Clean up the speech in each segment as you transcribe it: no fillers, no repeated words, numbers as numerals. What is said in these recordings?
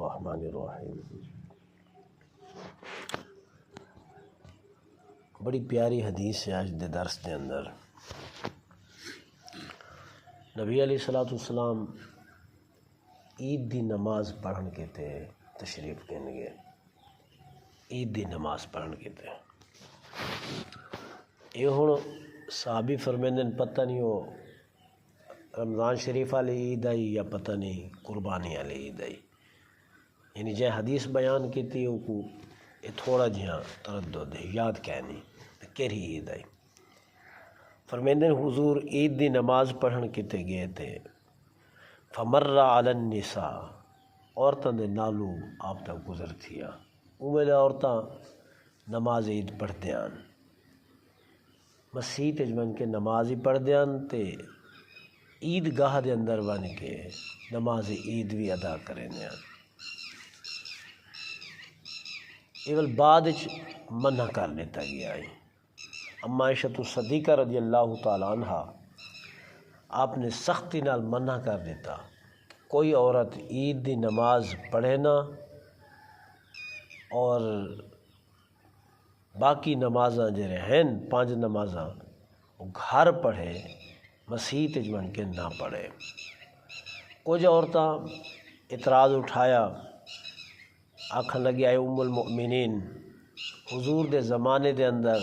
الرحمن الرحیم۔ بڑی پیاری حدیث ہے آج دے درس دے اندر۔ نبی علیہ الصلوۃ والسلام عید دی نماز پڑھن کے تے تشریف کن گئے، عید دی نماز پڑھن کے تے یہ ہوں صحابی فرمیندن پتہ نہیں وہ رمضان شریف والی عید آئی یا پتہ نہیں قربانی والی عید آئی، یعنی جے حدیث بیان کی تھی وہ کو یہ تھوڑا جہاں تردد ہے، یاد کہ نہیں کیری عید آئی۔ فرمیندن حضور عید دی نماز پڑھن کتے گئے تھے، فمر علی النساء عورتاں دے نالو آپ تک گزر تھیا، ویلے عورتاں نماز عید پڑھ دیاں، مسیح تجمن کے نماز ہی پڑھ دیاں تے عید گاہ دے اندر بن کے نماز عید بھی ادا کریں دیاں۔ ایول بعد منع کر دیتا گیا ہے۔ اما عائشہ صدیقہ رضی اللہ تعالیٰ عنہ آپ نے سختی نال منع کر دیتا، کوئی عورت عید دی نماز پڑھے نہ اور باقی نمازاں جڑے ہیں 5 نمازاں وہ گھر پڑھے، مسیح تجمن کے نہ پڑھے۔ کچھ عورتاں اعتراض اٹھایا، آکھن لگی آئے ام المؤمنین حضور دے زمانے دے اندر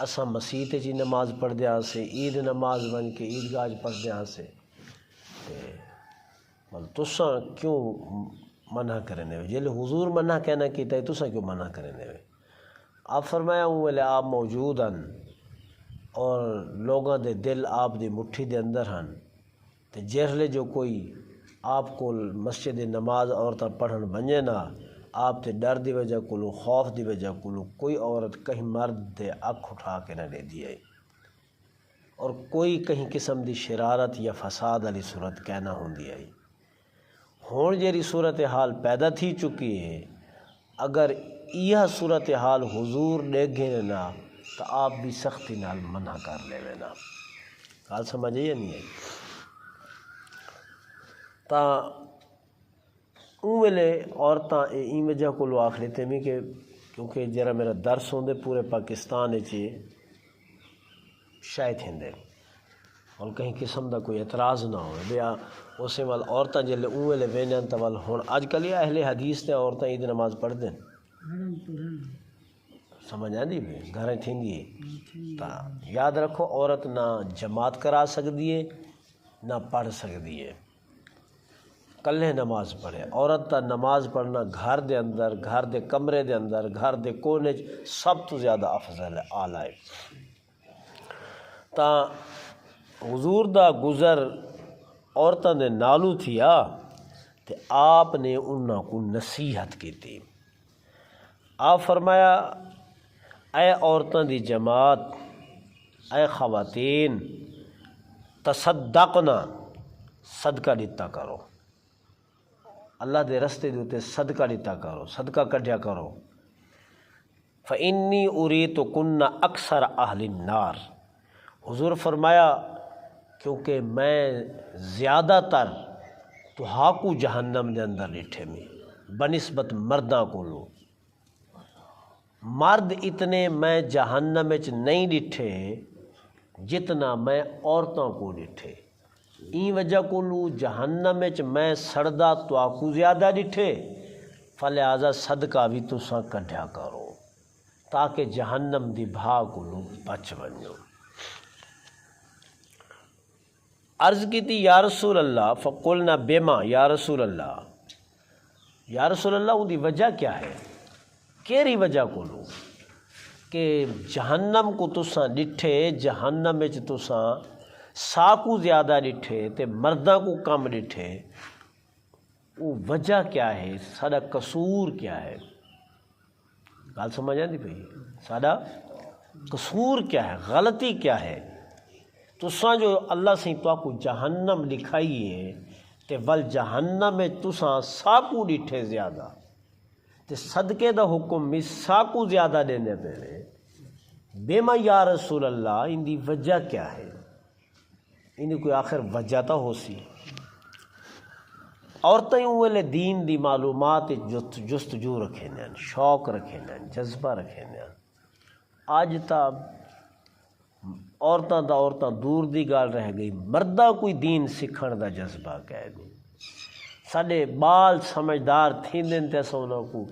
اساں مسیح تے جی نماز پڑھ دیا سے، عید نماز بن کے عید گاہ پڑھ دیا سے، تساں کیوں منع کرنے ہوئے؟ جیلے حضور منع کہنا کیتا ہے تساں کیوں منع کرنے ہوئے؟ آپ فرمایا ہوں ویلے آپ موجود ہیں اور لوگاں دے دل آپ دی مٹھی دے اندر ہیں، تے جہلے جو کوئی آپ کو مسجد نماز عورتاں پڑھن بنجے نا، آپ تے ڈر دی وجہ کولو، خوف دی وجہ کولو کوئی عورت کہیں مرد دے اکھ اٹھا کے نہ دے دی آئی، اور کوئی کہیں قسم دی شرارت یا فساد والی صورت کہنا ہوندی آئی۔ ہون جیری صورتحال پیدا تھی چکی ہے، اگر یہ صورتحال حضور دیکھے نا تو آپ بھی سختی نال منع کر لے نا۔ گل سمجھے یا نہیں ہے؟ تا ویلے عورتاں این وجہ کو لو آخ لیتے میں کہ کیونکہ جرا میرا درس ہوندے پورے پاکستان چ شاید ہندے اور کہیں قسم دا کوئی اعتراض نہ ہو بیا اسے وال عورتاں جلے اون ویلے وینیاں تا وال ہن اج کل یہ اہل حدیث تے عورتاں عید نماز پڑھ دیں، سمجھ آندی بھی گھریں تھیندی ہے۔ تا یاد رکھو عورت نہ جماعت کرا سکتی ہے نہ پڑھ سکتی ہے، کلے نماز پڑھے۔ عورت تا نماز پڑھنا گھر دے اندر، گھر دے کمرے دے اندر، گھر دے کونے سب تو زیادہ افضل ہے، اعلیٰ ہے۔ تا حضور دا گزر عورتاں دے نالو تھیا تے آپ نے انہاں کو نصیحت کی تھی۔ آپ فرمایا اے عورتاں دی جماعت، اے خواتین، تصدقنا صدقہ دیتا کرو، اللہ دے رستے دے تے صدقہ دیتا کرو، صدقہ کڈیا کرو۔ فإنی اریتکن اکثر اہل النار، حضور فرمایا کیونکہ میں زیادہ تر تو ہاکو جہنم دے اندر ڈٹھے میں بنسبت مرداں کو لو، مرد اتنے میں جہنم وچ نہیں ڈٹھے جتنا میں عورتوں کو ڈٹھے، این وجہ کو لو جہنم وچ میں سڑدا تو آکو زیادہ ڈٹھے، فلہذا صدقہ بھی تساں کڈھیا کرو تاکہ جہنم دی بھا کو لو بچ ونجو۔ عرض کی تھی یا رسول اللہ، فقلنا بما، یا رسول اللہ، یا رسول اللہ ان دی وجہ کیا ہے؟ کیری وجہ کو لو کہ جہنم کو تساں ڈٹھے، جہنم وچ تساں ساکو زیادہ ڈٹھے تے مرداں کو کم ڈٹھے، وہ وجہ کیا ہے؟ ساڈا قصور کیا ہے؟ گل سمجھ آندی پئی؟ ساڈا قصور کیا ہے؟ غلطی کیا ہے؟ تساں جو اللہ سے تو کو جہنم لکھائی ہے تے ول جہنم میں تساں ساکو ڈٹھے زیادہ تے صدقے دا حکم بھی ساکو زیادہ دینے پہ، بیما یا رسول اللہ ان دی وجہ کیا ہے؟ ان دی کوئی آخر وجہ تو ہو سی۔ عورتیں ویلے دین دی معلومات جستجو رکھے ہیں، شوق رکھے ہیں، جذبہ رکھے ہیں۔ اج تا عورتاں دور دی گال رہ گئی، مرداں کوئی دین سکھن دا جذبہ کہہ نہیں۔ ساڈے بال سمجھدار تھیندے تے اساں انہاں کو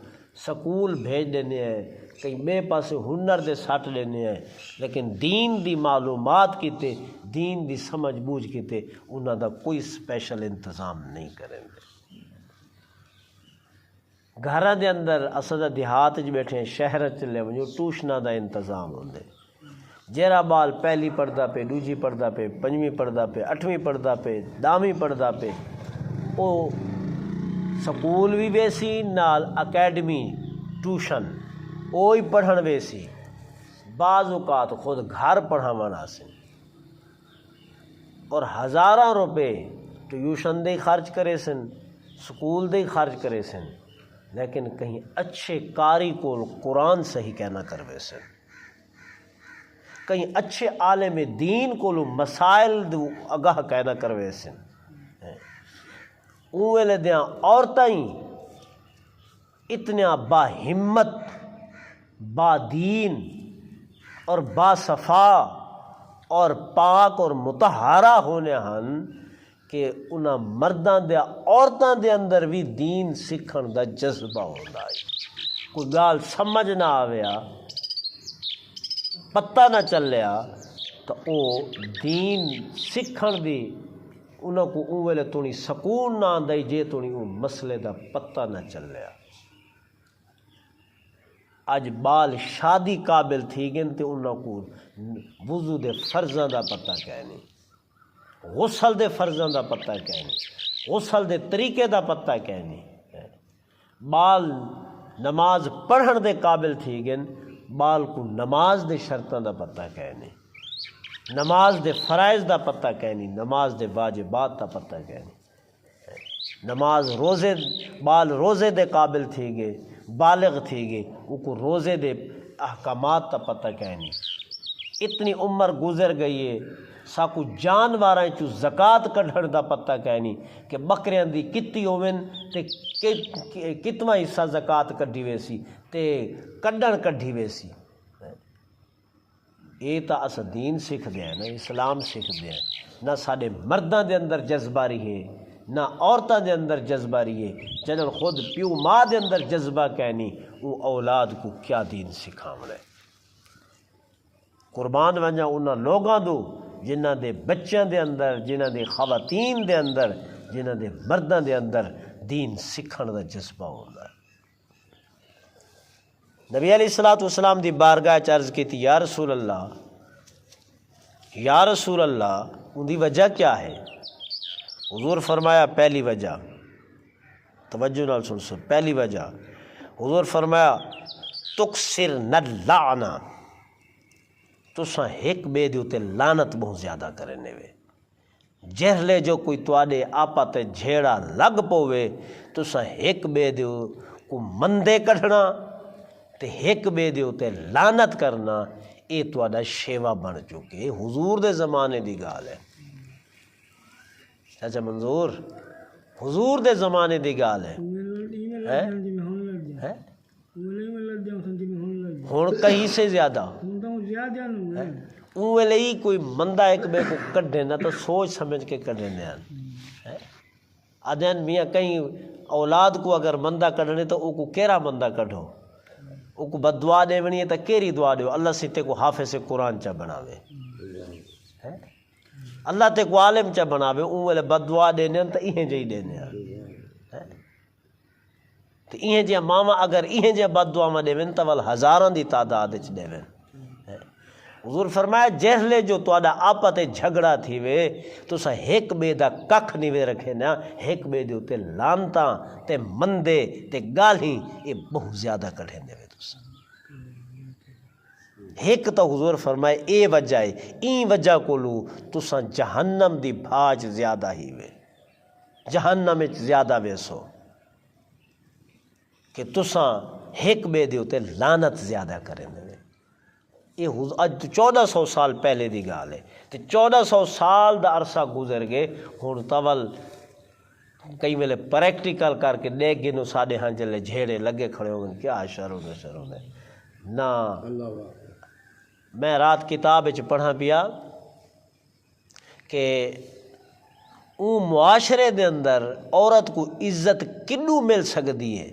سکول بھیج دینے ہیں، کئی بے پاسے ہنر دے سٹ لینے ہیں، لیکن دین دی معلومات کیتے، دین دی سمجھ بوجھ کیتے انہاں دا کوئی سپیشل انتظام نہیں کریں گے۔ گھراں دے اندر اساں دا دیہات وچ بیٹھے ہیں، شہر چ لے ونجو ٹیوشناں دا انتظام ہوندے، جیرا بال پہلی پڑھدا پہ، دوجی پڑھدا پہ، پنجویں پڑھدا پہ، اٹھویں پڑھدا پہ، داویں پڑھدا پہ، او سکول بھی ویسی نال اکیڈمی ٹیوشن اوہی پڑھن ویسی، بعض اوقات خود گھر پڑھاون آسن اور ہزاراں روپے ٹیوشن دے خرچ کرے سن، سکول دے خرچ کرے سن، لیکن کہیں اچھے قاری کو قرآن صحیح کہنا کروے سن، کہیں اچھے عالم دین کو مسائل دو آگاہ کہنا کروے سن۔ اوے دیاں عورتاں اتنا با ہمت، با دین اور با صفا اور پاک اور متحرہ ہونے ہن کہ انہاں مرداں دے عورتاں دے اندر بھی دین سکھن دا جذبہ ہوندا ہے۔ کوئی گال سمجھ نہ آویا، پتہ نہ چلیا تو او دین سکھن دی انہاں کو اون ویلے تونی سکون نہ آندا جے تونی او مسئلے دا پتہ نہ چلیا۔ اج بال شادی قابل تھی گئن تے انہاں کو وضو دے فرضاں دا پتہ کہہ نہیں، غسل دے فرضاں دا پتہ کہہ نہیں، غسل دے طریقے دا پتہ کہہ نہیں۔ بال نماز پڑھن دے قابل تھی گئن، بال کو نماز دے شرطاں دا پتہ کہہ نہیں، نماز دے فرائض دا پتہ کہہ نہیں، نماز دے واجبات دا پتہ کہہ نہیں۔ نماز روزے بال روزے دے قابل تھی گئے، بالغ تھی گئے، وہ کو روزے دے احکامات تا پتہ کہہ نہیں۔ اتنی عمر گزر گئی ہے، ساکو جانوراں چوں زکوٰۃ کڈھن دا پتہ کہہ نہیں کہ بکریاں دی کتی ہوون تے کتنا حصہ زکوٰۃ کڈھی ویسی تے کڈھن کڈھی ویسی۔ یہ تا اس دین سکھ دے ہیں، نہ اسلام سکھ دے ہیں، نہ ساڈے مرداں دے اندر جذبہ رہی ہے، نہ عورتاں دے اندر جذبہ رہی ہے۔ جدوں خود پیو ماں دے اندر جذبہ کہنی، وہ اولاد کو کیا دین سکھاون ہے۔ قربان ونجا انہاں لوگاں دو جنہاں دے بچیاں دے اندر، جنہاں دے خواتین دے اندر، جنہاں دے مرداں دے اندر دین سکھن دا جذبہ ہوندا ہے۔ نبی علیہ السلام دی بارگاہ چ عرض کی تھی، یا رسول اللہ، یا رسول اللہ، ان دی وجہ کیا ہے؟ حضور فرمایا پہلی وجہ، توجہ نال سن، پہلی وجہ حضور فرمایا تکسر نہ تساں ایک بے دے تے لعنت بہت زیادہ کرنے وے، جہلے جو کوئی تواڈے آپا تے جھیڑا لگ پوے تساں ایک بے دے کو مندے کڈھنا تے ایک بے دے تے لعنت کرنا، اے تواڈا شیوا بن چکے۔ حضور دے زمانے دی گال ہے، چاچا منظور، حضور دے زمانے دی گال ہے۔ ہن کہیں سے زیادہ اون ویلے ہی کوئی مندہ ایک بے کو کڈھے نہ تو سوچ سمجھ کے کڈھے ہیں۔ آدھین میاں کہیں اولاد کو اگر مندہ کڈھنے تو او کو کیرا مندہ کڈھو، او کو بد دعا دیونی ہے تو کیری دعا دیو، اللہ سے تے کو حافظ قرآن چا بناوے، اللہ تے کو عالم چا بناوے، اون ویلے بد دعا دینے تو ایہیں جہی دینے تو ایہیں جہاں ماما اگر ایہیں جہاں بد دعا میں دیویں تو ہزاراں دی تعداد وچ دیویں۔ حضور فرمایا جہلے جو تواڈا آپا تے جھگڑا تھی وے تساں ایک بے دا ککھ نہیں وے رکھے نا، ایک بے دے تے لانتاں تے مندے تے گالیں یہ بہت زیادہ کڈھے دے وے تساں۔ ایک تو حضور فرمائے اے وجہ ہے، این وجہ کولو تساں جہنم دی بھاج زیادہ ہی وے، جہنم وچ زیادہ ویسو کہ تساں ایک بے دے تے لعنت زیادہ کریں دے۔ یہ اج 1400 سال پہلے دی گال ہے تے 1400 سال دا عرصہ گزر گئے، ہن تول کئی ویلے پریکٹیکل کر کے دیکھ گنو ساڈے ہاں جلے جھیڑے لگے کھڑے ہوں کیا شروع نے نہ میں رات کتاب وچ پڑھا پیا کہ اون معاشرے دے اندر عورت کو عزت کنوں مل سکدی ہے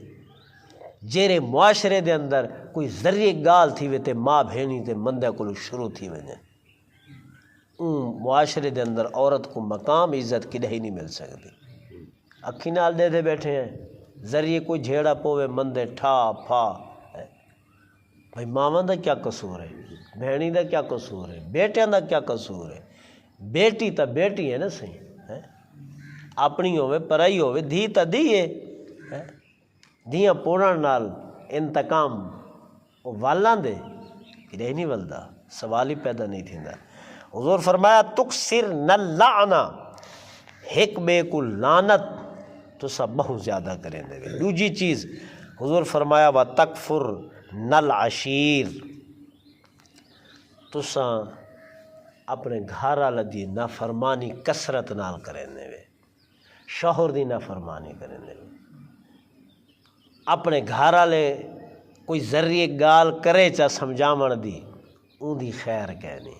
جیرے معاشرے دے اندر کوئی ذریعے گال تھی وے تے ماں بھینی تے مندے کو شروع تھی وے اون معاشرے دے اندر عورت کو مقام عزت کدے ہی نہیں مل سکتی اکھی نال دے دے بیٹھے ہیں ذریعے کوئی جھیڑا پوے مندے ٹھا پھا بھائی ماواں دا کیا قصور ہے بھینی دا کیا قصور ہے بیٹیاں دا کیا قصور ہے بیٹی تا بیٹی ہے نا صحیح اپنی ہوے پرائی ہوے دھی تا دھی ہے دھیاں پوڑن نال انتقام والاں دے کدے نہیں ولدا سوال ہی پیدا نہیں تھیندا حضور فرمایا تکسر نہ لعنا ایک بے کو لعنت تو سب بہت زیادہ کریں دے دوجی چیز حضور فرمایا و تکفر نل عشیر تساں اپنے گھر والا دی نافرمانی کثرت نال کریں دے شوہر دی نافرمانی کریں دے اپنے گھر والے کوئی ذریعے گال کرے چا سمجھاون دی اون دی خیر کہنی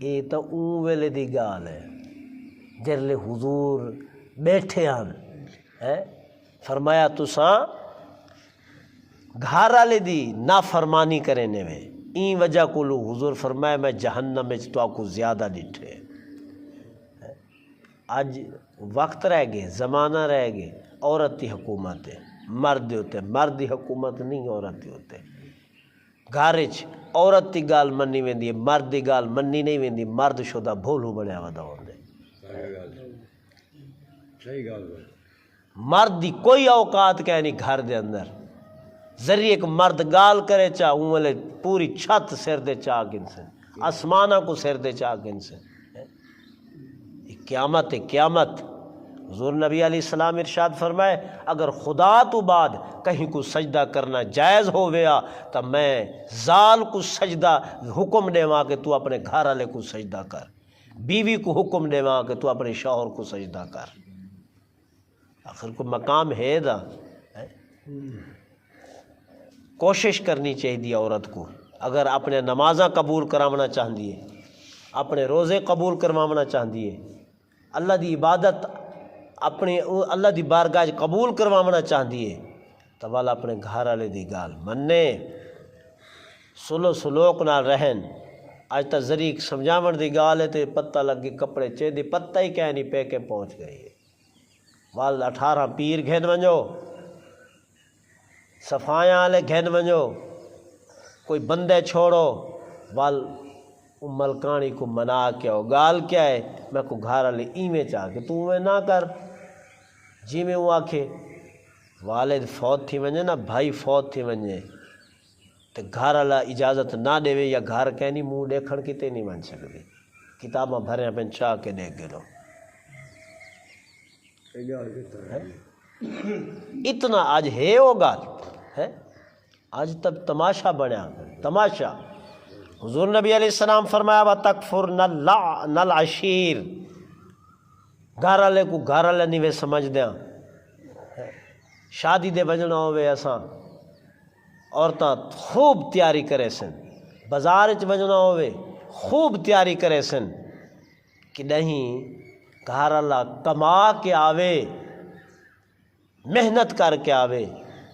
یہ تو اون ویلے دی گال ہے جرلے حضور بیٹھے ہیں فرمایا تساں گھر والے دی نافرمانی کرے نے وے این وجہ کو لو حضور فرمایا میں جہنم میں تو آپ کو زیادہ ڈٹھے آج وقت رہ گئے زمانہ رہ گئے عورت دی حکومت ہے مرد ہوتے مرد دی حکومت نہیں عورت دی ہوتے گھر وچ عورت دی گال منی ویندی ہے مرد دی گال منی نہیں ویندی مرد شدہ بھولو بنیا ودا ہوندے مرد دی کوئی اوقات کہ نہیں گھر دے اندر ذریعے ایک مرد گال کرے چاہ اون والے پوری چھت سر دے چاہ گن سے آسمانہ کو سر دے چاہ گن سے قیامت ہے قیامت حضور نبی علیہ السلام ارشاد فرمائے اگر خدا تو بعد کہیں کو سجدہ کرنا جائز ہو گیا تو میں زال کو سجدہ حکم دے وہاں کہ تو اپنے گھر والے کو سجدہ کر بیوی کو حکم دے وہاں کہ تو اپنے شوہر کو سجدہ کر آخر کو مقام ہے دا کوشش کرنی چاہیے عورت کو اگر اپنے نمازاں قبول کراونا چاہتی ہے اپنے روزے قبول کروانا چاہتی ہے اللہ دی عبادت اپنے اللہ دی بارگاہ قبول کروانا چاہتی ہے تو والا اپنے گھر والے دی گال مننے سلو سلوک نال رہن آج تک ذریعہ سمجھاون دی گال ہے تے پتہ لگ گئی کپڑے چیدی پتہ ہی کہہ نہیں پہ کے پہنچ گئی ہے وال 18 پیر گھن ونجو صفائیاں والے گھن ونجو کوئی بندے چھوڑو وال ملکانی کو منا کیا ہو گال کیا ہے میں کو گھر والے ایویں چاہ کے تو میں نہ کر جی میں وہ آکھے والد فوت تھی ونجے نا بھائی فوت تھی ونجے تو گھر والا اجازت نہ دے یا گھر کہنی منہ دیکھن کتے نہیں بن سکتی کتاباں بھرے پہ چاہ کے دیکھ گلو اتنا آج ہے وہ گال ہے آج تب تماشا بنیا تماشا حضور نبی علیہ السلام فرمایا با تکفر نل عشیر گھر والے کو گھر والے نہیں وے سمجھ دیاں شادی دے بجنا ہوئے اساں عورتاں خوب تیاری کرے سن بازار چ بجنا ہوئے خوب تیاری کرے سن کہ نہیں گھر والا کما کے آوے محنت کر کے آوے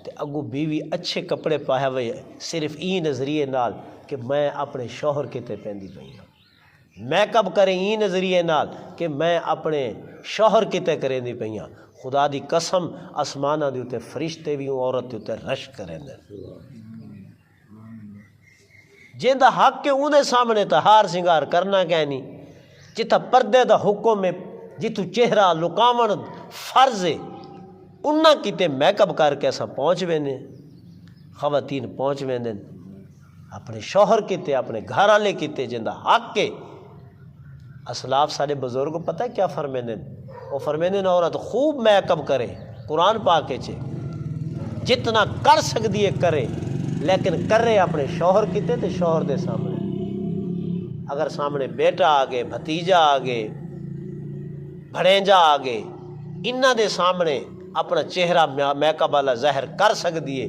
تے اگو بیوی اچھے کپڑے پایا ہوئے صرف ای نظریے نال کہ میں اپنے شوہر کتے پہندی پئی ہوں میک اپ کریں ای نظریے نال کہ میں اپنے شوہر کتے کریں دی پئی ہوں خدا دی قسم آسمانہ دی اتے فرشتے بھی ہوں عورت دی اتے رش کریں دے جن دا حق کے اندے سامنے تا ہار سنگار کرنا کہنی جتا پردے دا حکم میں جتو چہرہ لکاون فرض ہے انہاں کتے میک اپ کر کے ایسا پہنچ وینے خواتین پہنچ وینے اپنے شوہر کتے اپنے گھر والے کتے جن دا حق کے اسلاف سارے بزرگ پتہ ہے کیا فرمینے وہ فرمینے عورت خوب میک اپ کرے قرآن پاک چے جتنا کر سکتی ہے کرے لیکن کرے اپنے شوہر کتے تے شوہر دے سامنے اگر سامنے بیٹا آگے بھتیجا آگے بھڑینجا آگے انہاں دے سامنے اپنا چہرہ میک اپ والا ظاہر کر سکدی ہے،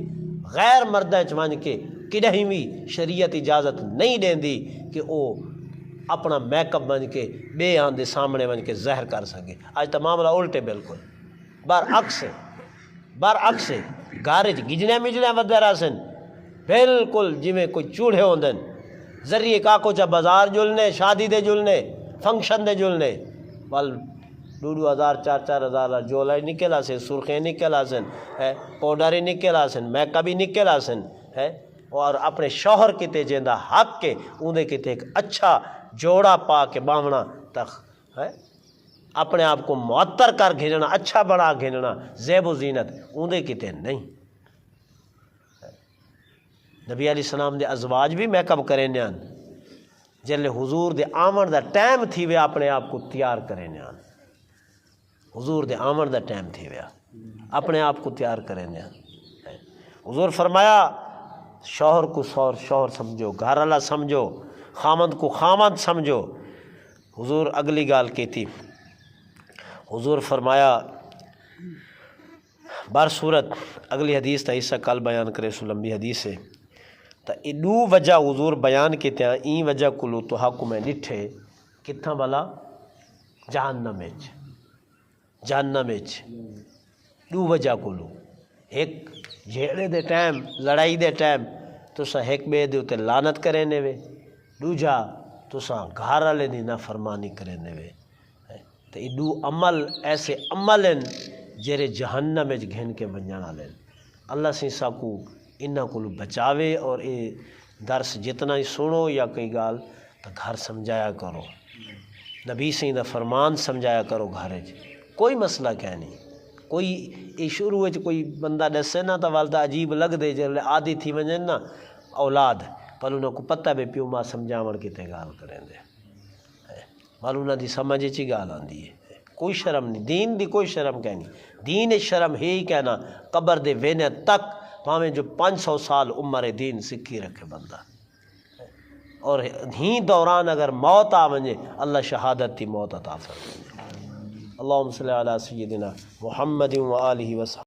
غیر مرداں چ ون کے کڈہیں بھی شریعت اجازت نہیں دیندی کہ او اپنا میک اپ بن کے بے آن دے سامنے بن کے ظاہر کر سکے۔ اج تو معاملہ الٹے بالکل برعکس ہے گھر چ گجڑیاں مجڑیاں ودرا سن بالکل جویں کوئی چوڑے ہوندے ذریعے کاکو چا بازار جلنے، شادی دے جلنے، فنکشن دے جلنے، ول 2,000 4,000 جولا نکل آسن، سرخیں نکل آسن ہے، پاؤڈر ہی نکل آسن، میک اپ ہی نکل آسن ہے، اور اپنے شوہر کتے جیندا حق کے اندے کتے ایک اچھا جوڑا پا کے باونا تک ہے، اپنے آپ کو معطر کر گھننا، اچھا بنا گھننا، زیب و زینت اندے کتے نہیں۔ نبی علیہ السلام دے ازواج بھی میک اپ کرے نیان، جلے حضور دے آمن دا ٹائم تھی وے اپنے آپ کو تیار کرے نیان، حضور دے آمن دا ٹائم تھی وے اپنے آپ کو تیار کرے نیان۔ حضور فرمایا شوہر کو شوہر سمجھو، گھر والا سمجھو، خامند کو خامند سمجھو۔ حضور اگلی گال کی تھی، حضور فرمایا بار صورت اگلی حدیث تا حصہ کل بیان کرے سو لمبی حدیث ہے، تا ای دو وجہ حضور بیان کیتے ہیں، این وجہ کلو تو حق میں ڈٹھے کتھاں بلا جہنم وچ دو وجہ کلو، ایک جھیڑے دے ٹائم لڑائی دے ٹائم تسا ایک بے دے اتے لعنت کرنے وے، دوجا تسا گھر والے دی نافرمانی کرنے وے، تو یہ دو عمل ایسے عمل ہیں جیرے جہنم وچ گھن کے ونجن والے۔ اللہ سی ساکو انہاں کو بچاوے، اور اے درس جتنا ہی سنو یا کوئی گال تو گھر سمجھایا کرو، نبی سی دا فرمان سمجھایا کرو گھر وچ، کوئی مسئلہ کیا نہیں۔ کوئی یہ شروع وچ کوئی بندہ دسے نا تو والدہ عجیب لگ دے، جلے عادی تھی ونجن نا اولاد، پر انہوں کو پتہ بے پیو ماں سمجھاون کتے گال کریں دے، پر انہوں دی سمجھ چی گال آندی ہے، کوئی شرم نہیں، دین دی کوئی شرم کہنی، دین شرم ہے ہی کہنا قبر دے وینے تک، پاویں جو 500 سال عمر دین سکھی رکھے بندہ، اور ہی دوران اگر موت آ ونجے اللہ شہادت تی موت عطا فرمائے۔ اللہم صلی علی سیدنا محمد و آلہ وسلم۔